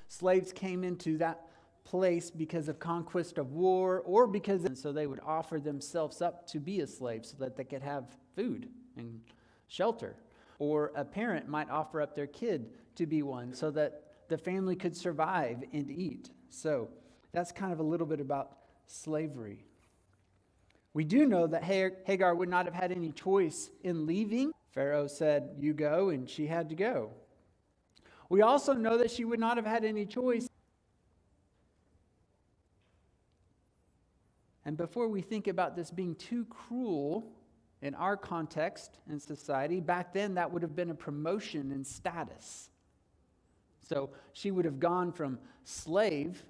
Slaves came into that place because of conquest of war or and so they would offer themselves up to be a slave so that they could have food and shelter. Or a parent might offer up their kid to be one so that the family could survive and eat. So that's kind of a little bit about slavery. We do know that Hagar would not have had any choice in leaving. Pharaoh said, "You go," and she had to go. We also know that she would not have had any choice. And before we think about this being too cruel in our context and society, back then that would have been a promotion in status. So she would have gone from slave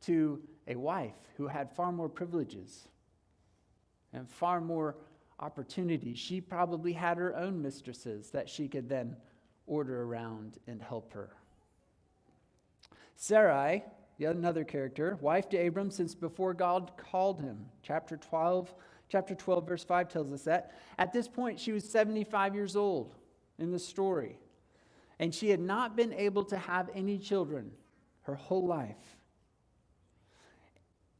to a wife who had far more privileges and far more opportunities. She probably had her own mistresses that she could then order around and help her. Sarai, another character, wife to Abram since before God called him. Chapter 12 verse 5 tells us that. At this point, she was 75 years old in the story. And she had not been able to have any children her whole life.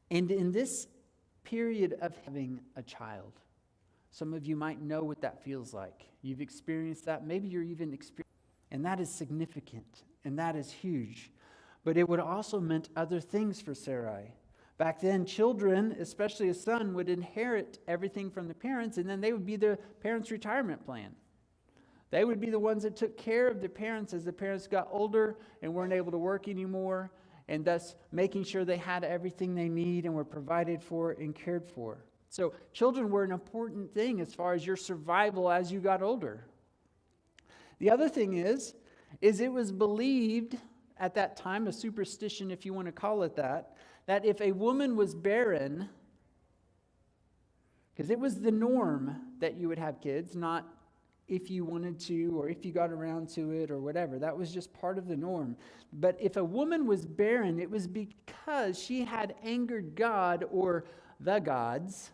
And in this period of having a child, some of you might know what that feels like. You've experienced that. Maybe you're even experiencing, and that is significant, and that is huge. But it would also meant other things for Sarai. Back then, children, especially a son, would inherit everything from the parents, and then they would be the parents' retirement plan. They would be the ones that took care of the parents as the parents got older and weren't able to work anymore, and thus making sure they had everything they need and were provided for and cared for. So children were an important thing as far as your survival as you got older. The other thing is it was believed at that time, a superstition if you want to call it that if a woman was barren, because it was the norm that you would have kids, not if you wanted to or if you got around to it or whatever. That was just part of the norm. But if a woman was barren, it was because she had angered God or the gods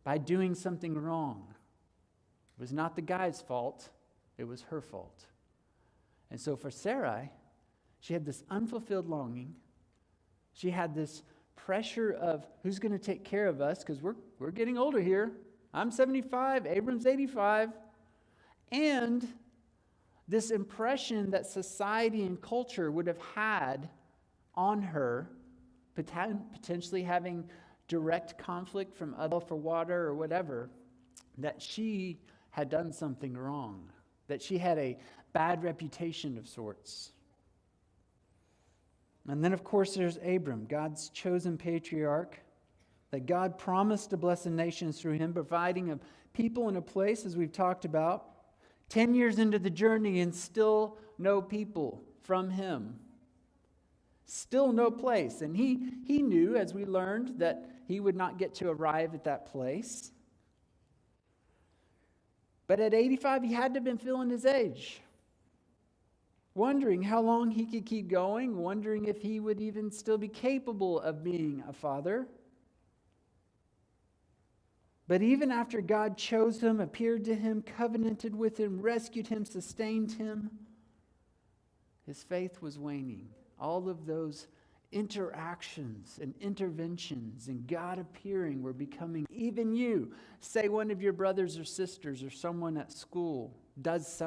by doing something wrong. It was not the guy's fault. It was her fault. And so for Sarai, she had this unfulfilled longing. She had this pressure of who's going to take care of us, because we're getting older here. I'm 75, Abram's 85. And this impression that society and culture would have had on her, potentially having direct conflict from other for water or whatever, that she had done something wrong, that she had a bad reputation of sorts. And then, of course, there's Abram, God's chosen patriarch, that God promised to bless the nations through him, providing a people and a place, as we've talked about. 10 years into the journey and still no people from him. Still no place. And he knew, as we learned, that he would not get to arrive at that place. But at 85, he had to have been feeling his age. Wondering how long he could keep going. Wondering if he would even still be capable of being a father. But even after God chose him, appeared to him, covenanted with him, rescued him, sustained him, his faith was waning. All of those interactions and interventions and God appearing were becoming, even you, say one of your brothers or sisters or someone at school does something